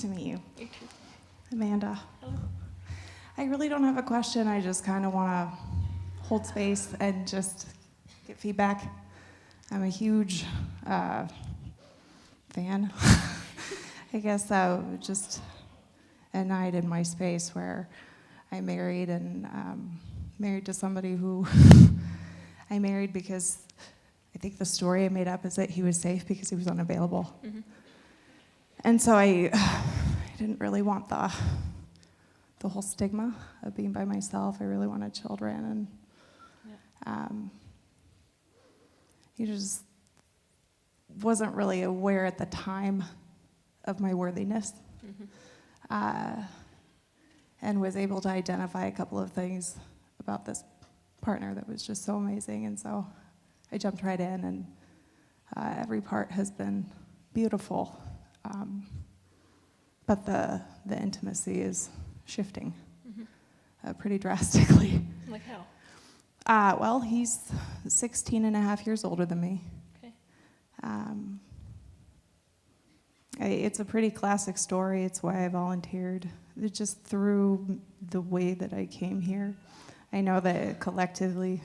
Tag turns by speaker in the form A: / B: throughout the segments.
A: to meet you.
B: You too.
A: Amanda.
B: Hello.
A: I really don't have a question. I just kind of want to hold space and just get feedback. I'm a huge fan. I guess just a night in my space where I married and married to somebody who I married because I think the story I made up is that he was safe because he was unavailable.
B: Mm-hmm.
A: And so I didn't really want the whole stigma of being by myself. I really wanted children, and he just wasn't really aware at the time of my worthiness, and was able to identify a couple of things about this partner that was just so amazing. And so I jumped right in, and every part has been beautiful. But the intimacy is shifting pretty drastically.
B: Like how?
A: Well, he's 16 and a half years older than me.
B: Okay.
A: It's a pretty classic story. It's why I volunteered. It's just through the way that I came here. I know that collectively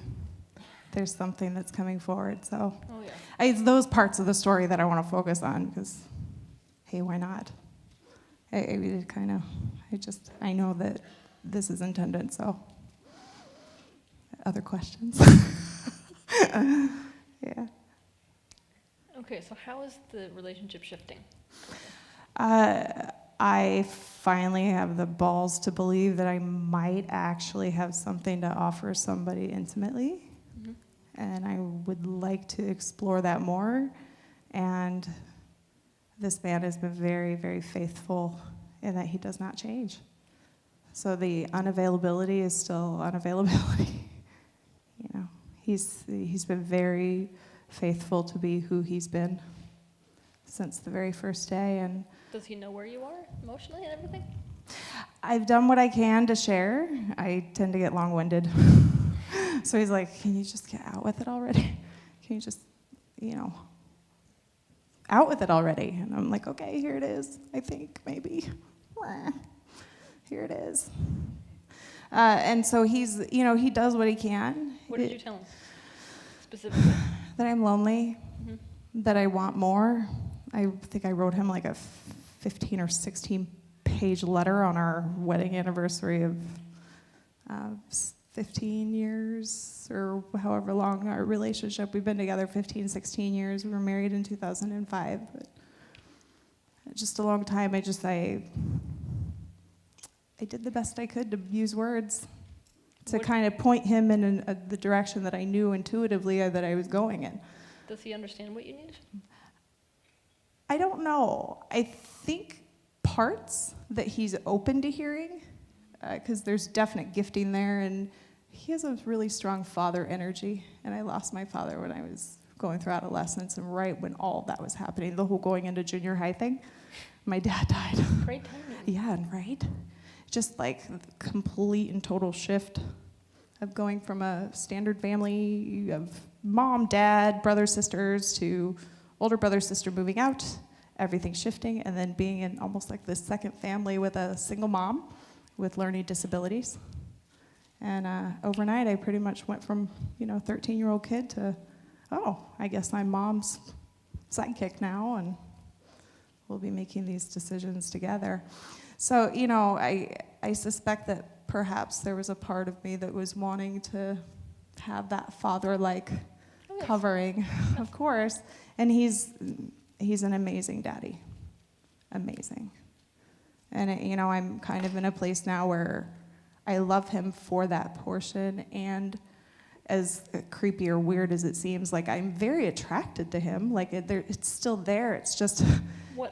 A: there's something that's coming forward. So it's those parts of the story that I want to focus on because, hey, why not? I know that this is intended, so. Other questions? Yeah.
B: Okay, so how is the relationship shifting?
A: I finally have the balls to believe that I might actually have something to offer somebody intimately, and I would like to explore that more. And this man has been very, very faithful in that he does not change. So the unavailability is still unavailability. You know, he's been very faithful to be who he's been since the very first day. And
B: does he know where you are emotionally and everything?
A: I've done what I can to share. I tend to get long-winded. So he's like, can you just get out with it already? Can you just, out with it already? And I'm like, okay, here it is. I think maybe. Here it is. And so he's, he does what he can.
B: What did you tell him specifically?
A: That I'm lonely, that I want more. I think I wrote him like a 15 or 16 page letter on our wedding anniversary of 15 years or however long our relationship. We've been together 15, 16 years. We were married in 2005. But just a long time. I did the best I could to use words to kind of point him in the direction that I knew intuitively that I was going in.
B: Does he understand what you need?
A: I don't know. I think parts that he's open to hearing, because there's definite gifting there, and he has a really strong father energy, and I lost my father when I was going through adolescence, and right when all that was happening, the whole going into junior high thing, my dad died.
B: Great timing.
A: Yeah, right? Just like complete and total shift of going from a standard family of mom, dad, brothers, sisters, to older brother, sister moving out, everything shifting, and then being in almost like this second family with a single mom with learning disabilities. And overnight, I pretty much went from, 13-year-old kid to, I guess I'm mom's sidekick now, and we'll be making these decisions together. So, I suspect that perhaps there was a part of me that was wanting to have that father-like covering, of course. And he's an amazing daddy. Amazing. And, I'm kind of in a place now where I love him for that portion. And as creepy or weird as it seems, like I'm very attracted to him. Like it's still there. It's just,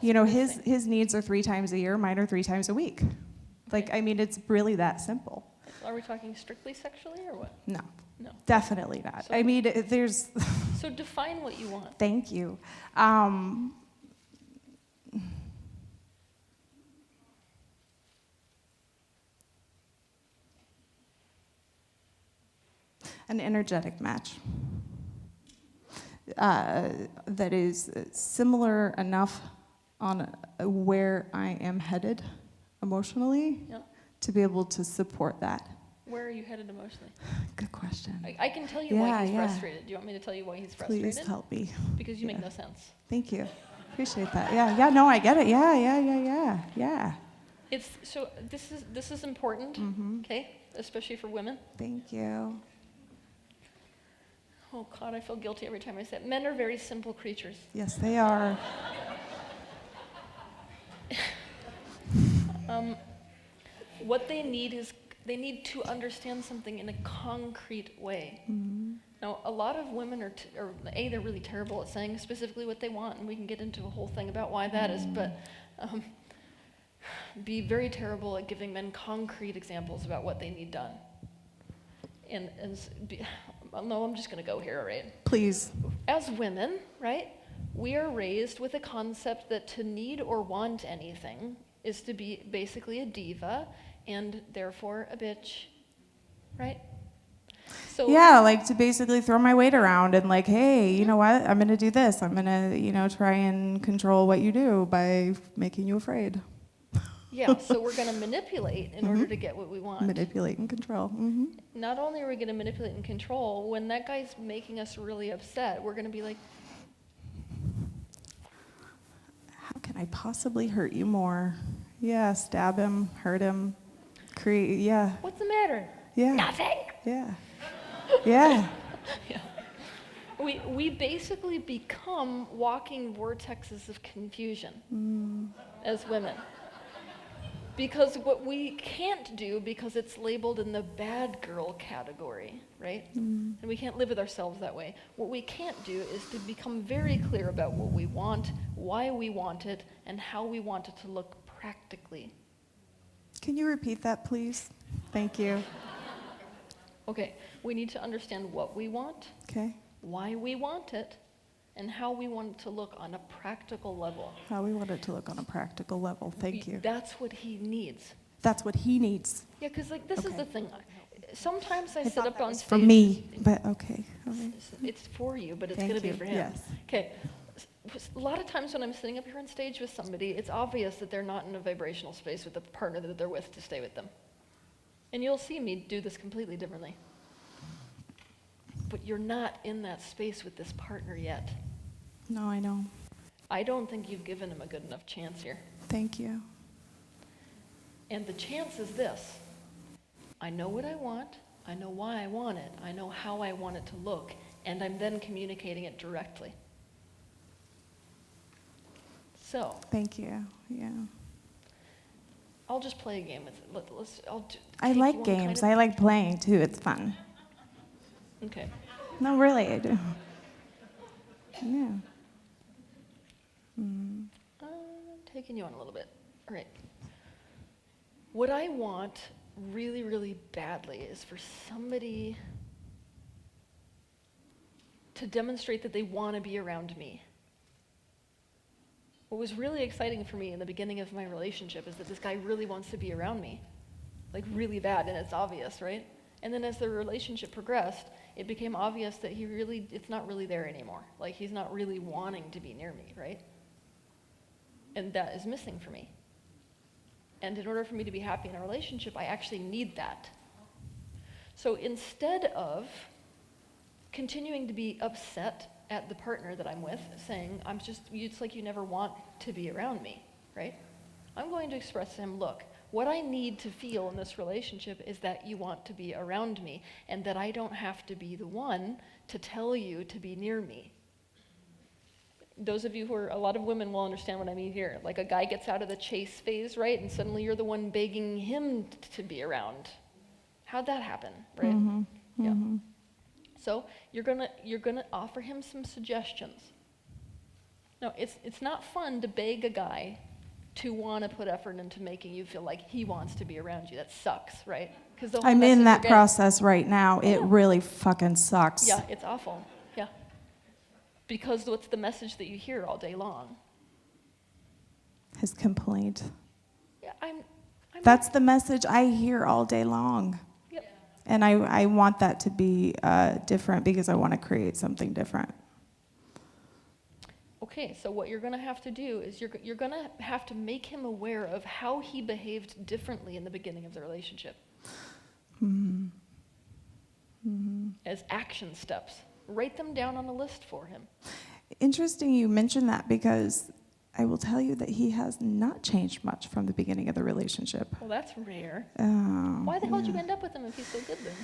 A: his needs are 3 times a year. Mine are 3 times a week. Like, it's really that simple.
B: Are we talking strictly sexually or what?
A: No.
B: No.
A: Definitely not.
B: So,
A: there's...
B: So define what you want.
A: Thank you. An energetic match that is similar enough on where I am headed emotionally
B: Yeah.
A: to be able to support that.
B: Where are you headed emotionally?
A: Good question.
B: I can tell you why he's frustrated. Do you want me to tell you why he's frustrated?
A: Please help me.
B: Because you make no sense.
A: Thank you. Appreciate that. Yeah, no, I get it. Yeah.
B: It's so this is important, okay? Especially for women.
A: Thank you.
B: Oh God, I feel guilty every time I say it. Men are very simple creatures.
A: Yes, they are.
B: What they need is they need to understand something in a concrete way. Now, a lot of women are they're really terrible at saying specifically what they want, and we can get into a whole thing about why that is, but be very terrible at giving men concrete examples about what they need done. No, I'm just going to go here, right?
A: Please.
B: As women, right, we are raised with a concept that to need or want anything is to be basically a diva and therefore a bitch, right? So
A: Yeah, like to basically throw my weight around and like, hey, you know what? I'm going to do this. I'm going to, try and control what you do by making you afraid.
B: yeah, so we're going to manipulate in order to get what we want.
A: Manipulate and control.
B: Not only are we going to manipulate and control, when that guy's making us really upset, we're going to be like,
A: how can I possibly hurt you more? Yeah, stab him, hurt him, create, yeah.
B: what's the matter?
A: Yeah.
B: Nothing.
A: Yeah. Yeah.
B: Yeah. We basically become walking vortexes of confusion as women. Because what we can't do, because it's labeled in the bad girl category, right? And we can't live with ourselves that way. What we can't do is to become very clear about what we want, why we want it, and how we want it to look practically.
A: Can you repeat that, please? Thank you.
B: Okay, we need to understand what we want,
A: Okay.
B: why we want it, and how we want it to look on a practical level.
A: How we want it to look on a practical level. Thank you.
B: That's what he needs.
A: That's what he needs.
B: Yeah, because this is
A: Okay.
B: the thing. Sometimes I sit up on stage.
A: For me, but okay. All right.
B: It's for you, but it's
A: Thank
B: going to be
A: you.
B: for him.
A: Yes.
B: Okay. A lot of times when I'm sitting up here on stage with somebody, it's obvious that they're not in a vibrational space with the partner that they're with to stay with them. And you'll see me do this completely differently. But you're not in that space with this partner yet.
A: No, I know.
B: I don't think you've given him a good enough chance here.
A: Thank you.
B: And the chance is this. I know what I want. I know why I want it. I know how I want it to look. And I'm then communicating it directly. So.
A: Thank you. Yeah.
B: I'll just play a game with it.
A: I like games. I like playing too. It's fun.
B: Okay.
A: No, really, I do. Yeah.
B: I'm taking you on a little bit. All right. What I want really, really badly is for somebody to demonstrate that they want to be around me. What was really exciting for me in the beginning of my relationship is that this guy really wants to be around me. Like really bad, and it's obvious, right? And then as the relationship progressed, it became obvious that it's not really there anymore. Like he's not really wanting to be near me, right? And that is missing for me. And in order for me to be happy in a relationship, I actually need that. So instead of continuing to be upset at the partner that I'm with, saying, it's like you never want to be around me, right? I'm going to express to him, look, what I need to feel in this relationship is that you want to be around me and that I don't have to be the one to tell you to be near me. Those of you a lot of women will understand what I mean here. Like a guy gets out of the chase phase, right? And suddenly you're the one begging him to be around. How'd that happen, right? Yeah. So you're gonna offer him some suggestions. Now, it's not fun to beg a guy to want to put effort into making you feel like he wants to be around you. That sucks, right? Because
A: I'm in that process right now. It really fucking sucks.
B: Yeah, it's awful. Yeah. Because what's the message that you hear all day long?
A: His complaint.
B: Yeah,
A: That's the message I hear all day long.
B: Yep.
A: And I want that to be different because I want to create something different.
B: Okay, so what you're going to have to do is you're going to have to make him aware of how he behaved differently in the beginning of the relationship.
A: Mm-hmm. Mm-hmm.
B: As action steps. Write them down on a list for him.
A: Interesting you mentioned that, because I will tell you that he has not changed much from the beginning of the relationship.
B: Well, that's rare.
A: Oh,
B: Why the hell did you
A: yeah.
B: end up with him if he's so good then?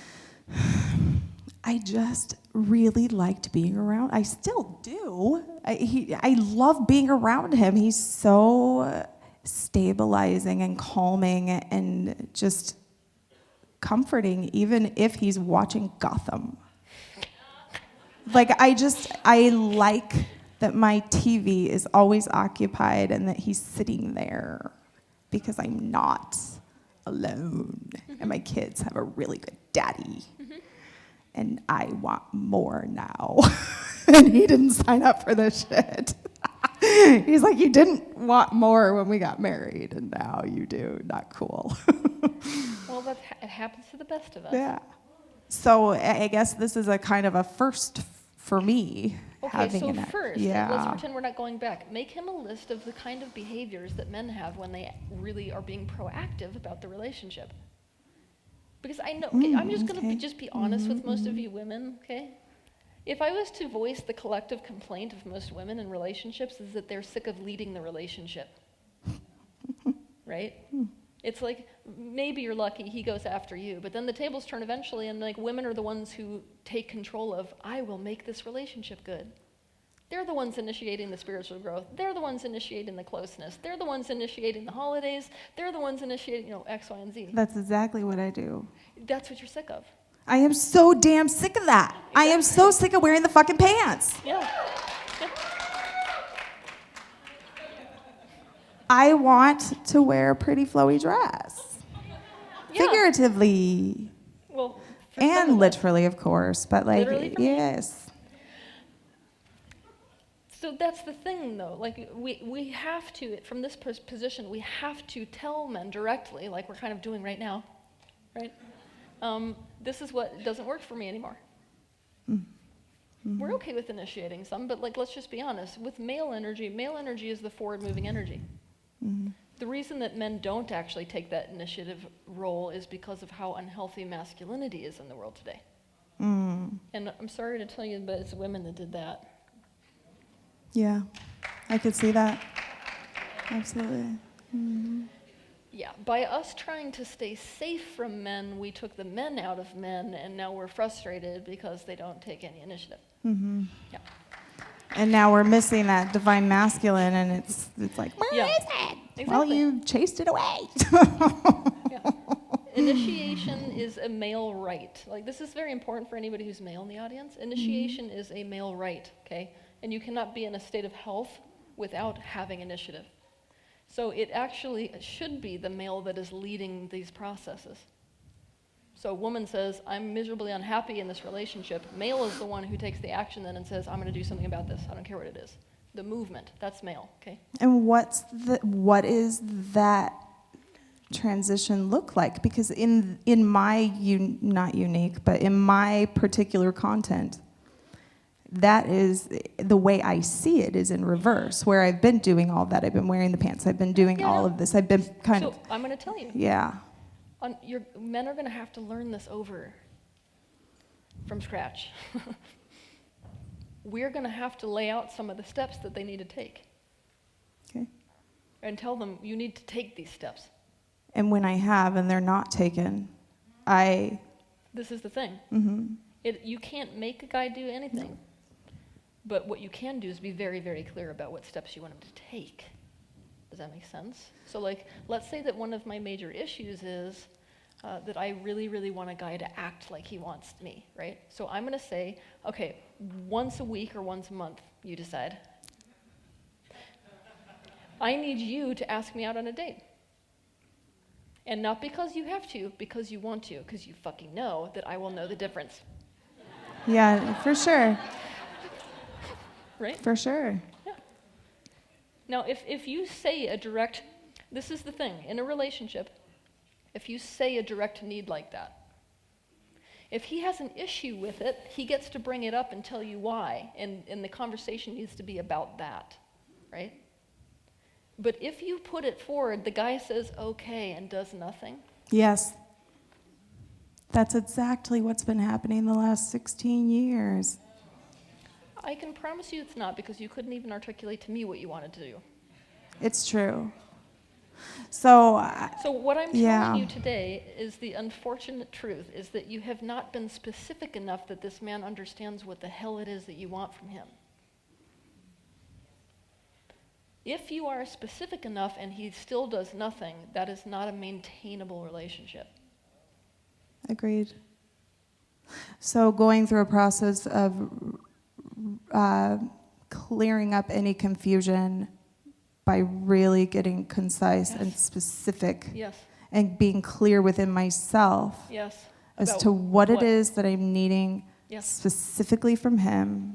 A: I just really liked being around. I still do. I love being around him. He's so stabilizing and calming and just comforting, even if he's watching Gotham. Like, I like that my TV is always occupied and that he's sitting there, because I'm not alone. And my kids have a really good daddy. And I want more now. And he didn't sign up for this shit. He's like, you didn't want more when we got married, and now you do. Not cool.
B: Well, it happens to the best of us.
A: Yeah. So I guess this is a kind of a first for me.
B: Okay, so first,
A: yeah.
B: let's pretend we're not going back. Make him a list of the kind of behaviors that men have when they really are being proactive about the relationship. Because I know, okay, I'm just going to just be honest with most of you women, okay? If I was to voice the collective complaint of most women in relationships, is that they're sick of leading the relationship. Right? It's like, maybe you're lucky he goes after you, but then the tables turn eventually, and like women are the ones who take control of, I will make this relationship good. They're the ones initiating the spiritual growth. They're the ones initiating the closeness. They're the ones initiating the holidays. They're the ones initiating, X, Y, and Z.
A: That's exactly what I do.
B: That's what you're sick of.
A: I am so damn sick of that. Exactly. I am so sick of wearing the fucking pants.
B: Yeah.
A: I want to wear a pretty flowy dress. Yeah. Figuratively.
B: Well,
A: and literally, of course, but like, yes.
B: So that's the thing, though. Like, we have to, from this position, we have to tell men directly, like we're kind of doing right now, right? This is what doesn't work for me anymore. Mm-hmm. We're okay with initiating some, but like, let's just be honest. With male energy is the forward-moving energy. Mm-hmm. The reason that men don't actually take that initiative role is because of how unhealthy masculinity is in the world today. Mm. And I'm sorry to tell you, but it's women that did that.
A: Yeah, I could see that. Absolutely. Mm-hmm.
B: Yeah, by us trying to stay safe from men, we took the men out of men, and now we're frustrated because they don't take any initiative. Mm-hmm. Yeah.
A: And now we're missing that divine masculine, and it's like, where is it? Exactly. Well, you chased it away.
B: Yeah. Initiation is a male right. Like, this is very important for anybody who's male in the audience. Initiation is a male right, okay? And you cannot be in a state of health without having initiative. So it actually should be the male that is leading these processes. So a woman says, I'm miserably unhappy in this relationship. Male is the one who takes the action then and says, I'm going to do something about this. I don't care what it is. The movement, that's male, okay?
A: And what is that transition look like? Because in my, not unique, but in my particular content, that is the way I see it is in reverse, where I've been doing all that. I've been wearing the pants. I've been doing all of this. I've been kind of...
B: So I'm going to tell you.
A: Yeah.
B: Men are going to have to learn this over from scratch. We're going to have to lay out some of the steps that they need to take.
A: Okay.
B: And tell them, you need to take these steps.
A: And when I have and they're not taken,
B: This is the thing.
A: Mm-hmm.
B: You can't make a guy do anything. No. But what you can do is be very, very clear about what steps you want him to take. Does that make sense? So like, let's say that one of my major issues is that I really, really want a guy to act like he wants me, right? So I'm going to say, okay, once a week or once a month, you decide. I need you to ask me out on a date. And not because you have to, because you want to, because you fucking know that I will know the difference.
A: Yeah, for sure.
B: Right?
A: For sure.
B: Yeah. Now, if you say a direct, this is the thing, in a relationship, if you say a direct need like that, If he has an issue with it, he gets to bring it up and tell you why, and the conversation needs to be about that, right? But if you put it forward, the guy says okay and does nothing.
A: Yes. That's exactly what's been happening the last 16 years.
B: I can promise you it's not, because you couldn't even articulate to me what you wanted to do.
A: It's true. So
B: what I'm
A: yeah.
B: telling you today is the unfortunate truth, is that you have not been specific enough that this man understands what the hell it is that you want from him. If you are specific enough and he still does nothing, that is not a maintainable relationship.
A: Agreed. So going through a process of clearing up any confusion by really getting concise and specific, and being clear within myself as
B: About
A: to what it is that I'm needing specifically from him.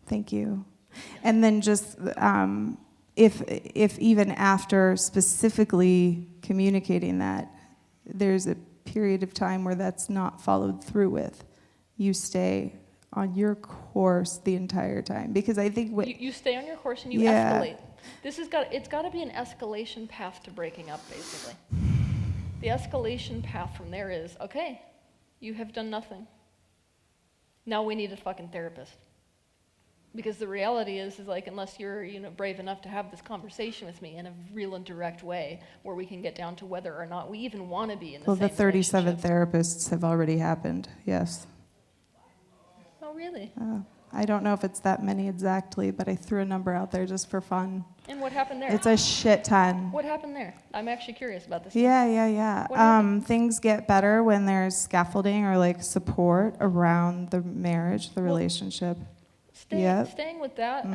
A: Thank you. And then just if even after specifically communicating that, there's a period of time where that's not followed through with, you stay on your course the entire time, because I think
B: you stay on your course and you escalate. It's got to be an escalation path to breaking up, basically. The escalation path from there is, okay, you have done nothing. Now we need a fucking therapist. Because the reality is like, unless you're brave enough to have this conversation with me in a real and direct way, where we can get down to whether or not we even want to be in the same
A: the 37
B: relationship.
A: therapists have already happened. Yes.
B: Oh, really?
A: I don't know if it's that many exactly, but I threw a number out there just for fun.
B: And what happened there?
A: It's a shit ton.
B: What happened there? I'm actually curious about this.
A: Yeah. Things get better when there's scaffolding or like support around the marriage, the relationship.
B: Staying with that,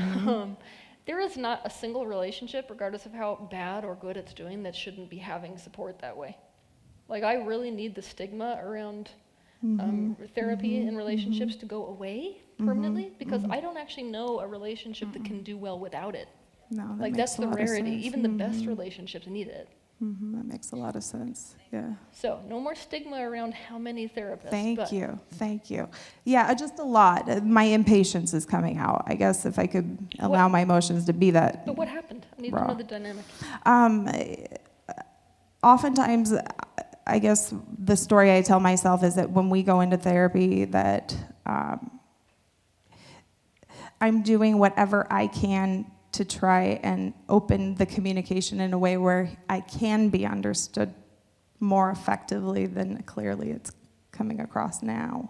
B: there is not a single relationship, regardless of how bad or good it's doing, that shouldn't be having support that way. Like, I really need the stigma around therapy and relationships to go away permanently, because I don't actually know a relationship that can do well without it.
A: No, that
B: like,
A: makes
B: that's
A: a
B: the
A: lot
B: rarity.
A: of sense.
B: Even the best relationships need it.
A: That makes a lot of sense. Yeah.
B: So, no more stigma around how many therapists.
A: Thank you. Yeah, just a lot. My impatience is coming out. I guess if I could allow my emotions to be that.
B: But what happened? I need to know the dynamic.
A: Oftentimes, I guess the story I tell myself is that when we go into therapy, that I'm doing whatever I can to try and open the communication in a way where I can be understood more effectively than clearly it's coming across now.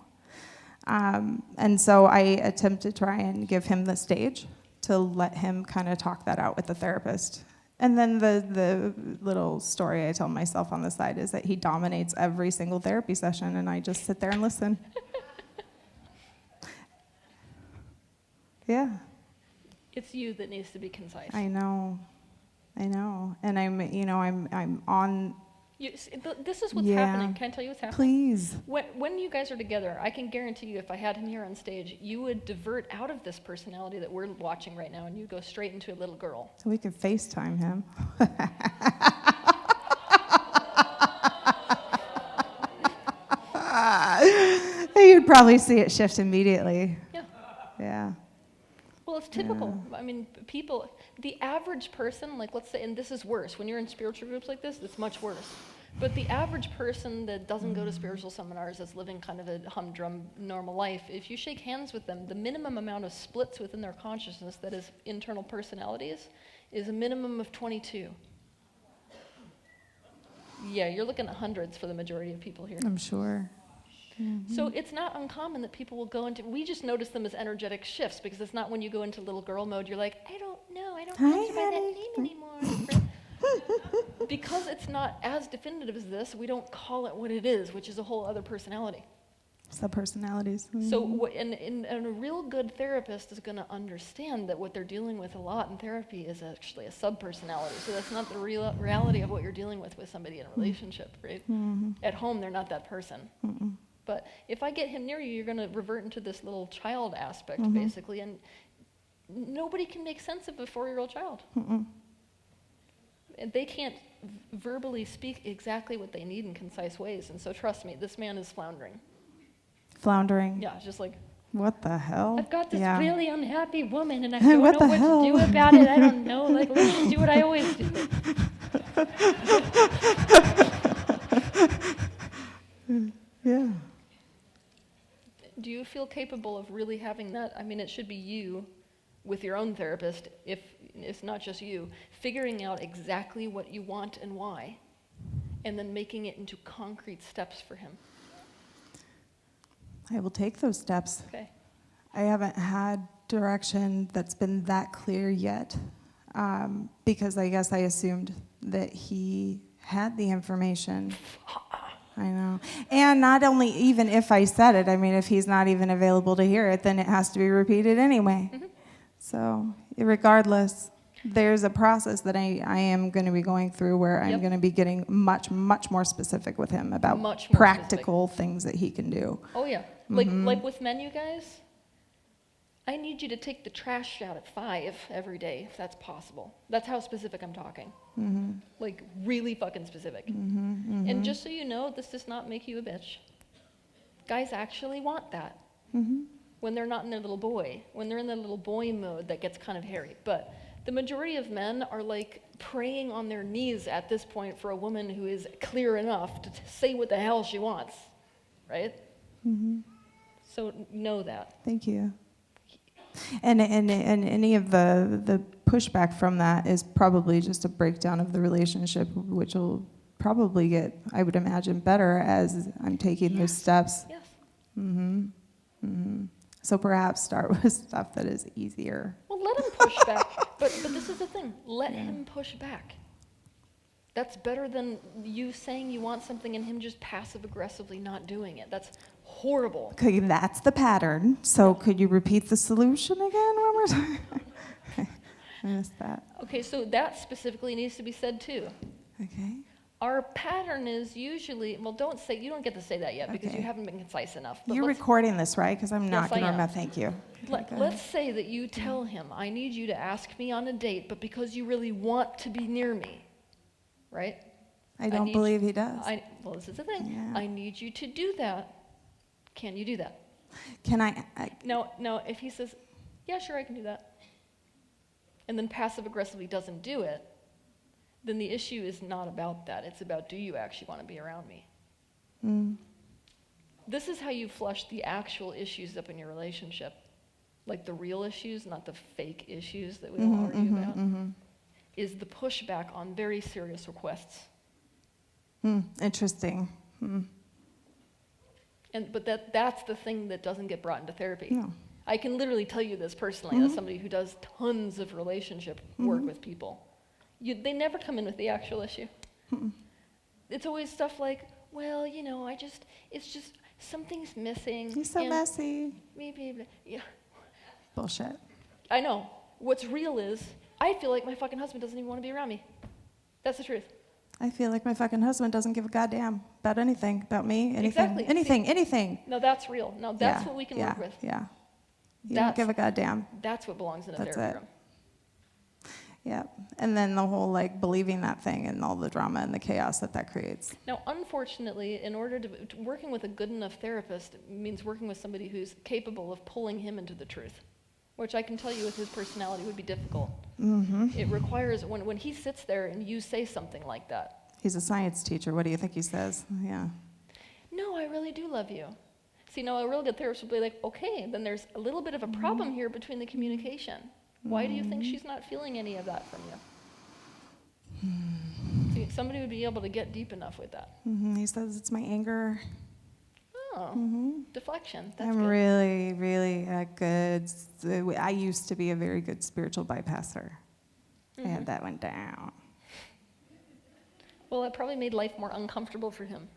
A: And so I attempt to try and give him the stage to let him kind of talk that out with the therapist. And then the little story I tell myself on the side is that he dominates every single therapy session, and I just sit there and listen. Yeah.
B: It's you that needs to be concise.
A: I know. And I'm on.
B: This is what's happening. Can I tell you what's happening?
A: Please.
B: When you guys are together, I can guarantee you, if I had him here on stage, you would divert out of this personality that we're watching right now, and you'd go straight into a little girl.
A: So we could FaceTime him. You'd probably see it shift immediately. Yeah.
B: Well, it's typical. I mean, people, the average person, like, let's say, and this is worse, when you're in spiritual groups like this, it's much worse. But the average person that doesn't go to spiritual seminars, that's living kind of a humdrum normal life, if you shake hands with them, the minimum amount of splits within their consciousness, that is internal personalities, is a minimum of 22. Yeah, you're looking at hundreds for the majority of people here.
A: I'm sure.
B: So it's not uncommon that people will go into, we just notice them as energetic shifts, because it's not when you go into little girl mode, you're like, I don't know, I don't answer by that name anymore. Because it's not as definitive as this, we don't call it what it is, which is a whole other personality.
A: Subpersonalities.
B: So and a real good therapist is going to understand that what they're dealing with a lot in therapy is actually a subpersonality. So that's not the reality of what you're dealing with somebody in a relationship, right? At home, they're not that person. But if I get him near you, you're going to revert into this little child aspect, basically, and nobody can make sense of a 4-year-old child. And they can't verbally speak exactly what they need in concise ways. And so trust me, this man is floundering.
A: Floundering.
B: Yeah, just like,
A: What the hell?
B: I've got this
A: Yeah.
B: really unhappy woman and I don't
A: What
B: know
A: the
B: what
A: hell?
B: to do about it. I don't know. Like, let's just do what I always do.
A: Yeah.
B: Do you feel capable of really having that? I mean, it should be you with your own therapist, if it's not just you, figuring out exactly what you want and why, and then making it into concrete steps for him.
A: I will take those steps.
B: Okay.
A: I haven't had direction that's been that clear yet, because I guess I assumed that he had the information. I know. And not only even if I said it, I mean, if he's not even available to hear it, then it has to be repeated anyway.
B: Mm-hmm.
A: So regardless, there's a process that I am going to be going through where I'm
B: Yep.
A: going to be getting much more specific with him about
B: Much more
A: practical things that he can do.
B: Oh, yeah. Like with men, you guys, I need you to take the trash out at 5 every day, if that's possible. That's how specific I'm talking.
A: Mm-hmm.
B: Like, really fucking specific.
A: Mm-hmm.
B: And just so you know, this does not make you a bitch. Guys actually want that.
A: Mm-hmm.
B: When they're not in their little boy, when they're in their little boy mode, that gets kind of hairy. But the majority of men are like praying on their knees at this point for a woman who is clear enough to say what the hell she wants, right?
A: Mm-hmm.
B: So know that.
A: Thank you. And any of the pushback from that is probably just a breakdown of the relationship, which will probably get, I would imagine, better as I'm taking those steps.
B: Yes.
A: Mm-hmm. Mm-hmm. So perhaps start with stuff that is easier.
B: Well, let him push back. But this is the thing. Let him push back. That's better than you saying you want something and him just passive-aggressively not doing it. That's horrible.
A: Okay, that's the pattern. So could you repeat the solution again one more time? I missed that.
B: Okay, so that specifically needs to be said too.
A: Okay.
B: Our pattern is usually, well, you don't get to say that yet because you
A: Okay.
B: haven't been concise enough. But
A: You're recording this, right? Because I'm not
B: Yes, I
A: going to
B: am.
A: remember. Thank you. Okay, go
B: Let's
A: ahead.
B: say that you tell him, I need you to ask me on a date, but because you really want to be near me, right?
A: I don't believe he does.
B: Well, this is the thing.
A: Yeah.
B: I need you to do that. Can you do that?
A: Can I
B: No, if he says, yeah, sure, I can do that, and then passive-aggressively doesn't do it, then the issue is not about that. It's about, do you actually want to be around me? This is how you flush the actual issues up in your relationship. Like the real issues, not the fake issues that we all argue about, is the pushback on very serious requests.
A: Interesting.
B: But that's the thing that doesn't get brought into therapy.
A: No.
B: I can literally tell you this personally as somebody who does tons of relationship work with people. They never come in with the actual issue. It's always stuff like, well, it's just something's missing.
A: He's so messy.
B: Maybe, yeah.
A: Bullshit.
B: I know. What's real is, I feel like my fucking husband doesn't even want to be around me. That's the truth.
A: I feel like my fucking husband doesn't give a goddamn about anything, about me, anything,
B: Exactly.
A: anything.
B: No, that's real. No, that's what we can work with.
A: Yeah. You don't give a goddamn.
B: That's what belongs in a
A: That's
B: therapy
A: it.
B: room.
A: Yeah. And then the whole believing that thing and all the drama and the chaos that creates.
B: Now, unfortunately, in order to working with a good enough therapist means working with somebody who's capable of pulling him into the truth, which I can tell you with his personality would be difficult. It requires, when he sits there and you say something like that.
A: He's a science teacher. What do you think he says? Yeah.
B: No, I really do love you. See, now a real good therapist would be like, okay, then there's a little bit of a problem here between the communication. Why do you think she's not feeling any of that from you? See, somebody would be able to get deep enough with that.
A: He says it's my anger.
B: Oh, deflection. That's
A: I'm
B: good.
A: really, really good. I used to be a very good spiritual bypasser. I had that one down.
B: Well, it probably made life more uncomfortable for him.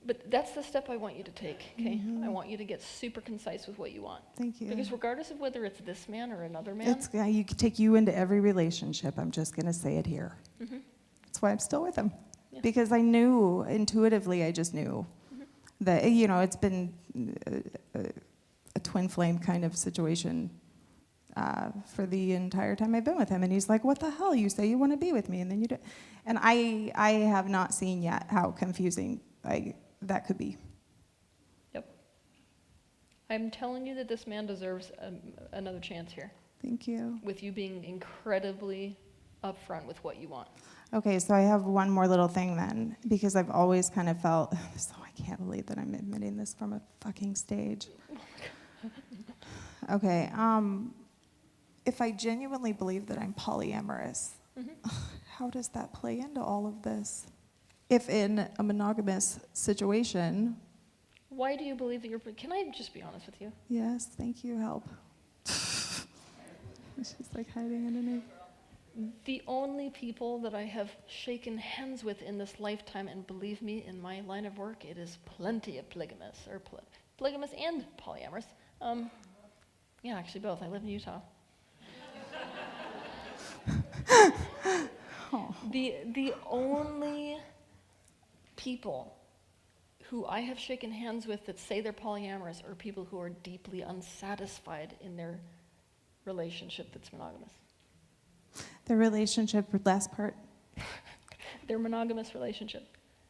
B: But that's the step I want you to take, okay? I want you to get super concise with what you want.
A: Thank you.
B: Because regardless of whether it's this man or another man,
A: You could take you into every relationship. I'm just going to say it here. That's why I'm still with him.
B: Yeah.
A: Because I knew, intuitively, I just knew that, it's been a twin flame kind of situation for the entire time I've been with him. And he's like, what the hell? You say you want to be with me, and then you do. And I have not seen yet how confusing that could be.
B: Yep. I'm telling you that this man deserves another chance here.
A: Thank you.
B: With you being incredibly upfront with what you want.
A: Okay, so I have one more little thing then, because I've always kind of felt, so I can't believe that I'm admitting this from a fucking stage. Okay, if I genuinely believe that I'm polyamorous, how does that play into all of this? If in a monogamous situation...
B: Why do you believe that you're... Can I just be honest with you?
A: Yes, thank you, help. She's like hiding underneath.
B: The only people that I have shaken hands with in this lifetime, and believe me, in my line of work, it is plenty of polygamous, or polygamous and polyamorous. Yeah, actually both. I live in Utah.
A: Oh.
B: The only people who I have shaken hands with that say they're polyamorous are people who are deeply unsatisfied in their relationship that's monogamous.
A: The relationship, last part.
B: Their monogamous relationship.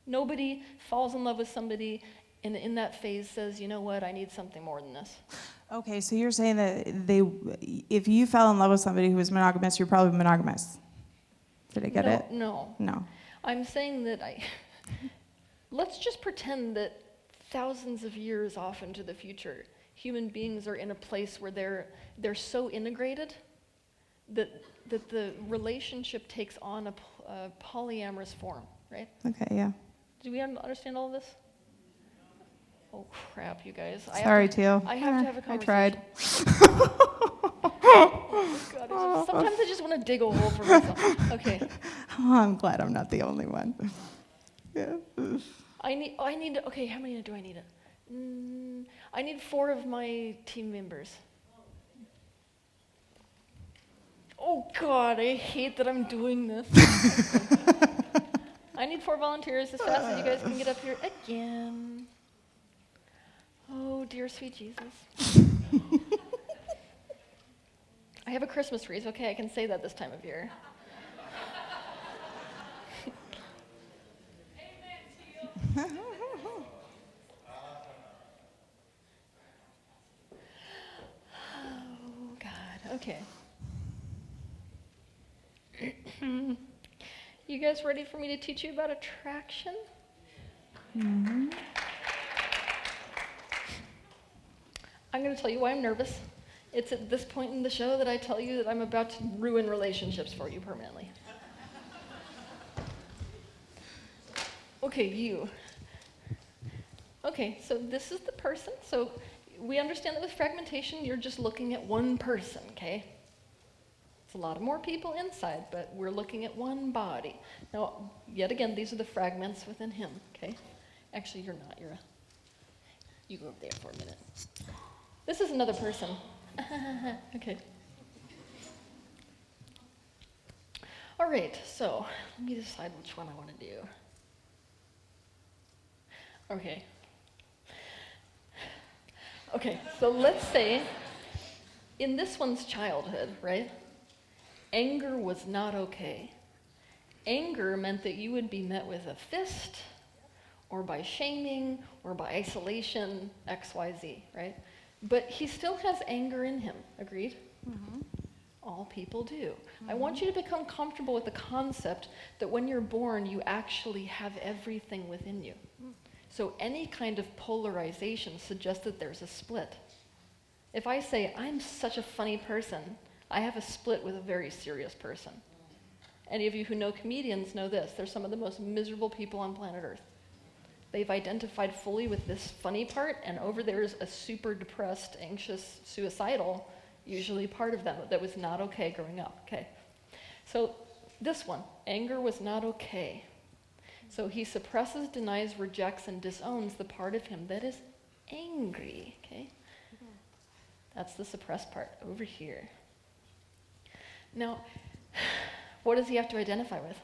B: Nobody falls in love with somebody and in that phase says, you know what, I need something more than this.
A: Okay, so you're saying that if you fell in love with somebody who was monogamous, you're probably monogamous. Did I get it?
B: No. I'm saying that let's just pretend that thousands of years off into the future, human beings are in a place where they're so integrated that the relationship takes on a polyamorous form, right?
A: Okay, yeah.
B: Do we understand all of this? Oh, crap, you guys.
A: Sorry, Teal.
B: I have to have a conversation.
A: I tried.
B: Oh, God, sometimes I just want to dig a hole for myself. Okay.
A: Oh, I'm glad I'm not the only one. Yeah.
B: Okay, how many do I need? I need 4 of my team members. Oh, God, I hate that I'm doing this. I need 4 volunteers as fast as you guys can get up here again. Oh, dear sweet Jesus. I have a Christmas wreath. Okay, I can say that this time of year. Oh, God. Okay. You guys ready for me to teach you about attraction?
A: Mm-hmm.
B: I'm going to tell you why I'm nervous. It's at this point in the show that I tell you that I'm about to ruin relationships for you permanently. Okay, you. Okay, so this is the person. So we understand that with fragmentation, you're just looking at one person, okay? It's a lot more people inside, but we're looking at one body. Now, yet again, these are the fragments within him, okay? Actually, you're not. You go over there for a minute. This is another person. Okay. All right, so let me decide which one I want to do. Okay, so let's say in this one's childhood, right? Anger was not okay. Anger meant that you would be met with a fist, or by shaming, or by isolation, XYZ, right? But he still has anger in him, agreed?
A: Mm-hmm.
B: All people do. I want you to become comfortable with the concept that when you're born, you actually have everything within you. So any kind of polarization suggests that there's a split. If I say, I'm such a funny person, I have a split with a very serious person. Any of you who know comedians know this. They're some of the most miserable people on planet Earth. They've identified fully with this funny part, and over there is a super depressed, anxious, suicidal, usually part of them that was not okay growing up, okay? So this one, anger was not okay. So he suppresses, denies, rejects, and disowns the part of him that is angry, okay? That's the suppressed part over here. Now, what does he have to identify with?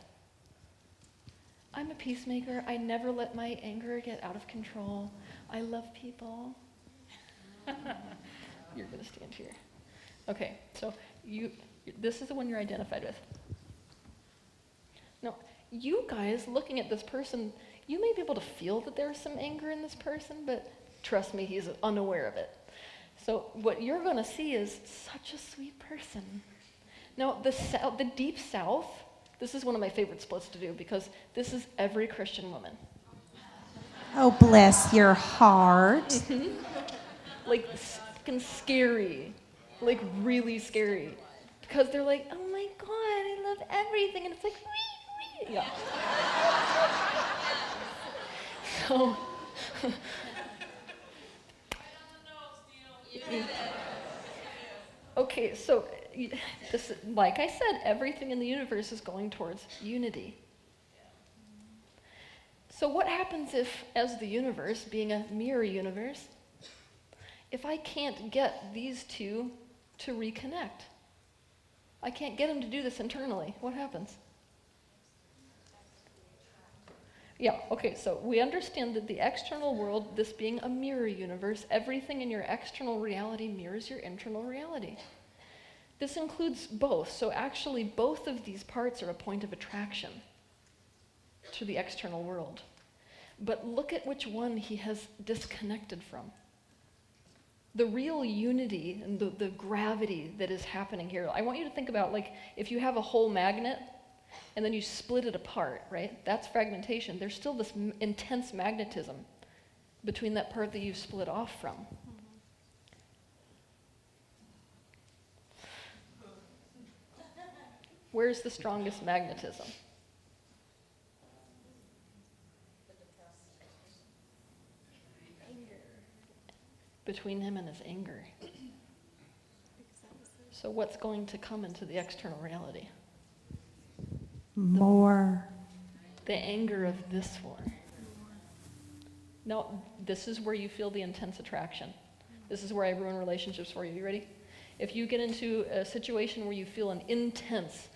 B: I'm a peacemaker. I never let my anger get out of control. I love people. You're going to stand here. Okay, so this is the one you're identified with. Now, you guys looking at this person, you may be able to feel that there's some anger in this person, but trust me, he's unaware of it. So what you're going to see is such a sweet person. Now, the Deep South, this is one of my favorite splits to do because this is every Christian woman.
A: Oh, bless your heart.
B: Like, fucking scary. Like, really scary. Because they're like, oh my God, I love everything. And it's like, wee, wee. Yeah. So, okay, so, this, like I said, everything in the universe is going towards unity. So what happens if, as the universe, being a mirror universe, if I can't get these two to reconnect? I can't get them to do this internally. What happens? Yeah, okay, so we understand that the external world, this being a mirror universe, everything in your external reality mirrors your internal reality. This includes both, so actually both of these parts are a point of attraction to the external world. But look at which one he has disconnected from. The real unity and the gravity that is happening here. I want you to think about, like, if you have a whole magnet and then you split it apart, right? That's fragmentation. There's still this intense magnetism between that part that you've split off from. Where's the strongest magnetism? Between him and his anger. So what's going to come into the external reality?
A: More.
B: The anger of this one. Now, this is where you feel the intense attraction. This is where I ruin relationships for you. You ready? If you get into a situation where you feel an intense,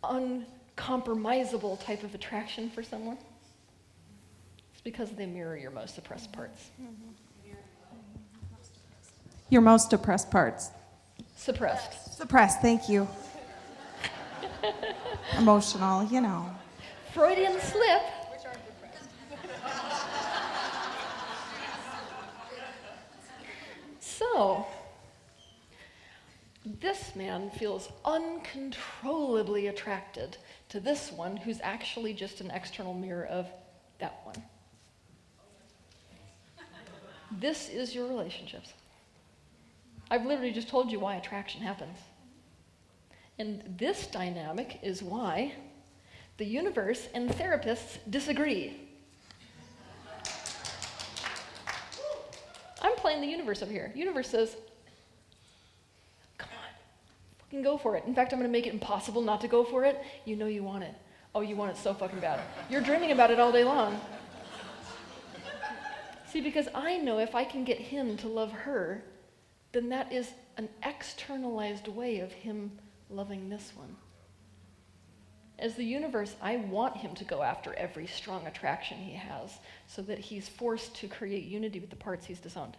B: uncompromisable type of attraction for someone, it's because they mirror your most suppressed parts.
A: Your most depressed parts.
B: Suppressed.
A: Suppressed, thank you. Emotional, you know.
B: Freudian slip. So, this man feels uncontrollably attracted to this one who's actually just an external mirror of that one. This is your relationships. I've literally just told you why attraction happens. And this dynamic is why the universe and therapists disagree. I'm playing the universe over here. Universe says, come on, fucking go for it. In fact, I'm going to make it impossible not to go for it. You know you want it. Oh, you want it so fucking bad. You're dreaming about it all day long. See, because I know if I can get him to love her, then that is an externalized way of him loving this one. As the universe, I want him to go after every strong attraction he has so that he's forced to create unity with the parts he's disowned.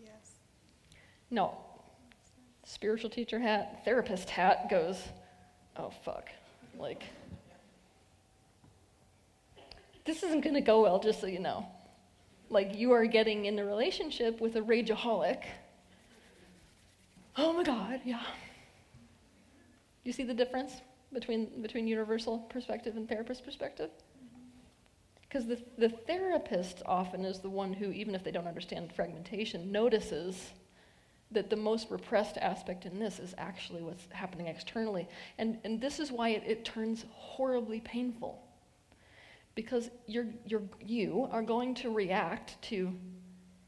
A: Yes.
B: No. Spiritual teacher hat, therapist hat goes, oh fuck. Like, this isn't going to go well, just so you know. Like, you are getting in a relationship with a rageaholic. Oh my God, yeah. You see the difference between universal perspective and therapist perspective? Because the therapist often is the one who, even if they don't understand fragmentation, notices that the most repressed aspect in this is actually what's happening externally. And this is why it turns horribly painful. Because you are going to react to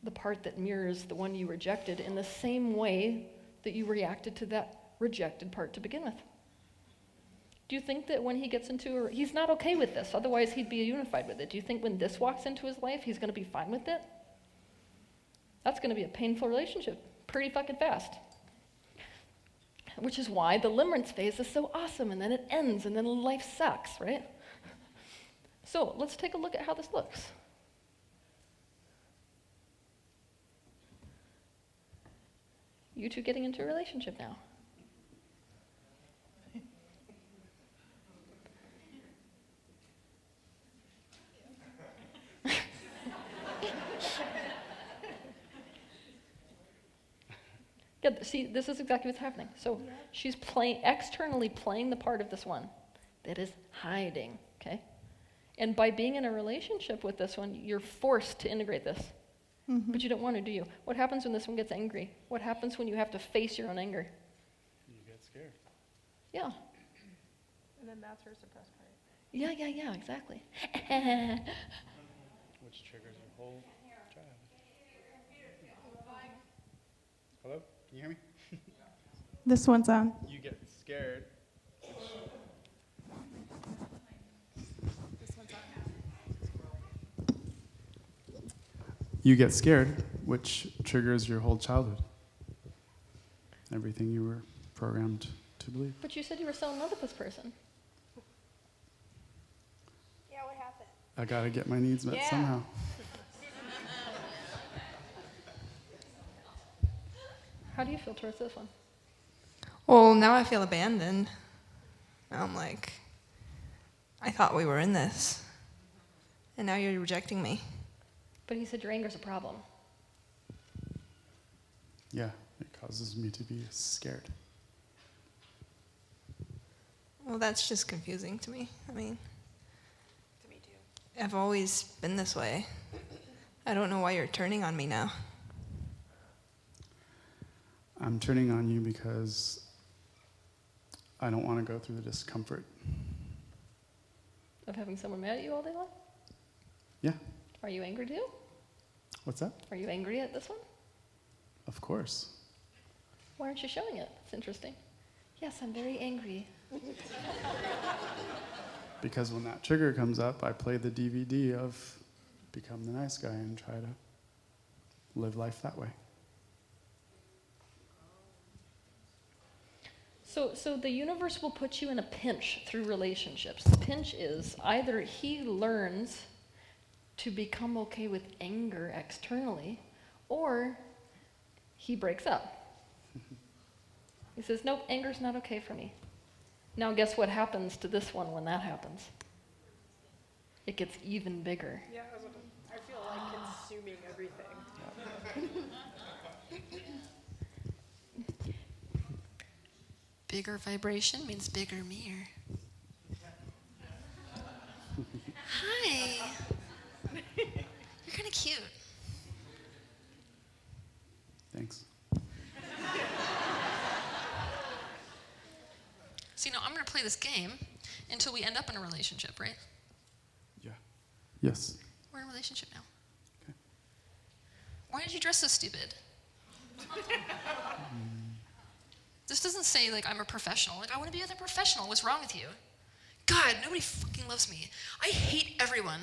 B: the part that mirrors the one you rejected in the same way that you reacted to that rejected part to begin with. Do you think that when he gets into he's not okay with this, otherwise he'd be unified with it. Do you think when this walks into his life, he's going to be fine with it? That's going to be a painful relationship pretty fucking fast. Which is why the limerence phase is so awesome, and then it ends, and then life sucks, right? So let's take a look at how this looks. you two getting into a relationship now. Yeah, see, this is exactly what's happening. So she's externally playing the part of this one that is hiding, okay? And by being in a relationship with this one, you're forced to integrate this.
A: Mm-hmm.
B: But you don't want to, do you? What happens when this one gets angry? What happens when you have to face your own anger?
C: You get scared.
B: Yeah.
A: And then that's her suppressed part.
B: Yeah, exactly.
C: Which triggers your whole child. Hello? Can you hear me?
A: This one's on.
C: You get scared. You get scared, which triggers your whole childhood. Everything you were programmed to believe.
B: But you said you were so in love with this person.
D: Yeah, what happened?
C: I gotta get my needs met somehow.
B: How do you feel towards this one?
D: Well, now I feel abandoned. Now I'm like, I thought we were in this. And now you're rejecting me.
B: But he said your anger's a problem.
C: Yeah, it causes me to be scared.
D: Well, that's just confusing to me. I mean, to me too. I've always been this way. I don't know why you're turning on me now.
C: I'm turning on you because I don't want to go through the discomfort.
B: Of having someone mad at you all day long?
C: Yeah.
B: Are you angry too?
C: What's that?
B: Are you angry at this one?
C: Of course.
B: Why aren't you showing it? It's interesting. Yes, I'm very angry.
C: Because when that trigger comes up, I play the DVD of become the nice guy and try to live life that way.
B: So the universe will put you in a pinch through relationships. The pinch is either he learns to become okay with anger externally, or he breaks up. He says, nope, anger's not okay for me. Now guess what happens to this one when that happens? It gets even bigger.
E: Yeah, I feel like consuming everything.
F: Bigger vibration means bigger mirror. Hi. You're kind of cute.
C: Thanks.
F: So, I'm going to play this game until we end up in a relationship, right?
C: Yeah. Yes.
F: We're in a relationship now.
C: Okay.
F: Why did you dress so stupid? This doesn't say, I'm a professional. I want to be with a professional. What's wrong with you? God, nobody fucking loves me. I hate everyone.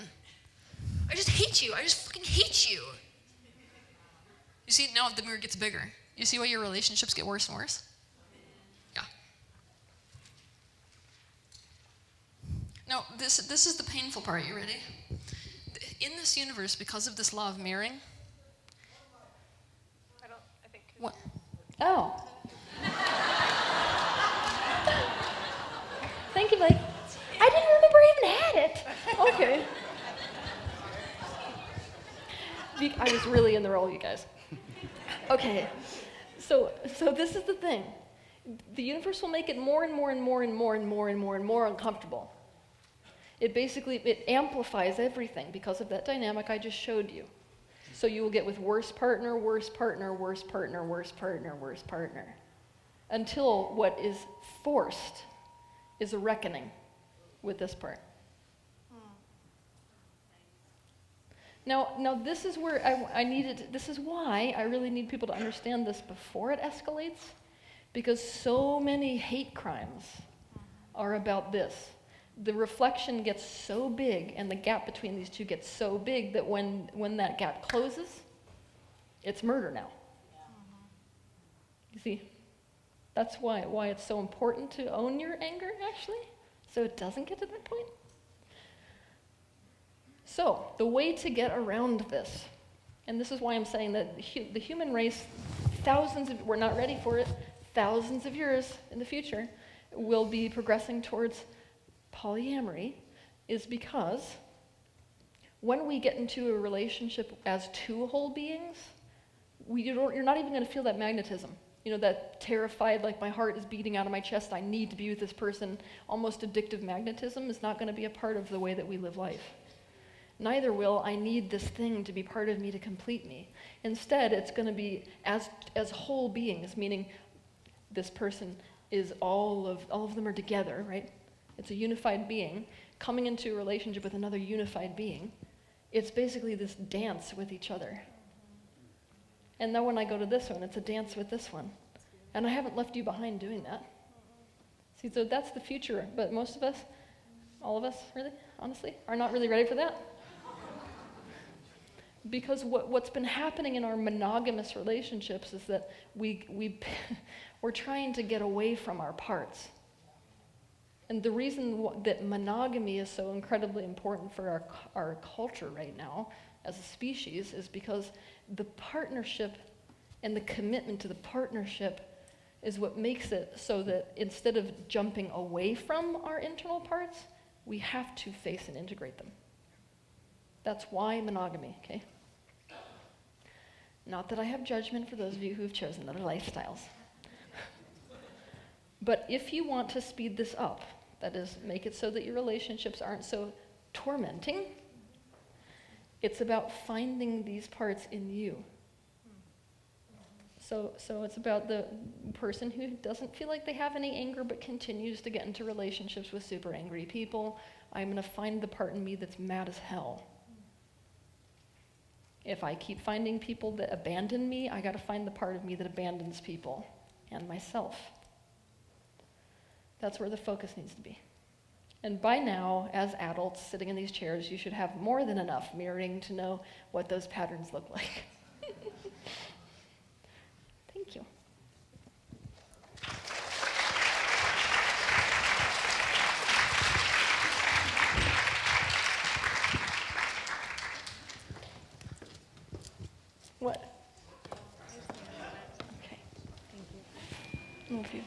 F: I just hate you. I just fucking hate you. You see, now the mirror gets bigger. You see why your relationships get worse and worse? Yeah. Now, this is the painful part. You ready? In this universe, because of this law of mirroring.
E: I think.
F: What?
B: Oh. Thank you, Blake. I didn't remember I even had it. Okay. I was really in the role, you guys. Okay. So this is the thing. The universe will make it more and more and more and more and more and more and more uncomfortable. It amplifies everything because of that dynamic I just showed you. So you will get with worse partner, worse partner, worse partner, worse partner, worse partner. Until what is forced is a reckoning with this part. Now this is where this is why I really need people to understand this before it escalates, because so many hate crimes are about this. The reflection gets so big and the gap between these two gets so big that when that gap closes, it's murder now. You see? That's why it's so important to own your anger, actually, so it doesn't get to that point. So, the way to get around this, and this is why I'm saying that the human race we're not ready for it, thousands of years in the future, will be progressing towards polyamory, is because when we get into a relationship as two whole beings, you're not even going to feel that magnetism. You know, that terrified, like my heart is beating out of my chest, I need to be with this person, almost addictive magnetism is not going to be a part of the way that we live life. Neither will I need this thing to be part of me to complete me. Instead, it's going to be as whole beings, meaning this person is all of them are together, right? It's a unified being coming into a relationship with another unified being. It's basically this dance with each other. And now when I go to this one, it's a dance with this one. And I haven't left you behind doing that. See, so that's the future. But most of us, all of us, really, honestly, are not really ready for that. Because what's been happening in our monogamous relationships is that we're trying to get away from our parts. And the reason that monogamy is so incredibly important for our culture right now as a species is because the partnership and the commitment to the partnership is what makes it so that instead of jumping away from our internal parts, we have to face and integrate them. That's why monogamy, okay? Not that I have judgment for those of you who have chosen other lifestyles. But if you want to speed this up, that is, make it so that your relationships aren't so tormenting, it's about finding these parts in you. So it's about the person who doesn't feel like they have any anger but continues to get into relationships with super angry people. I'm going to find the part in me that's mad as hell. If I keep finding people that abandon me, I got to find the part of me that abandons people and myself. That's where the focus needs to be. And by now, as adults sitting in these chairs, you should have more than enough mirroring to know what those patterns look like. Thank you. What? Okay. Thank you.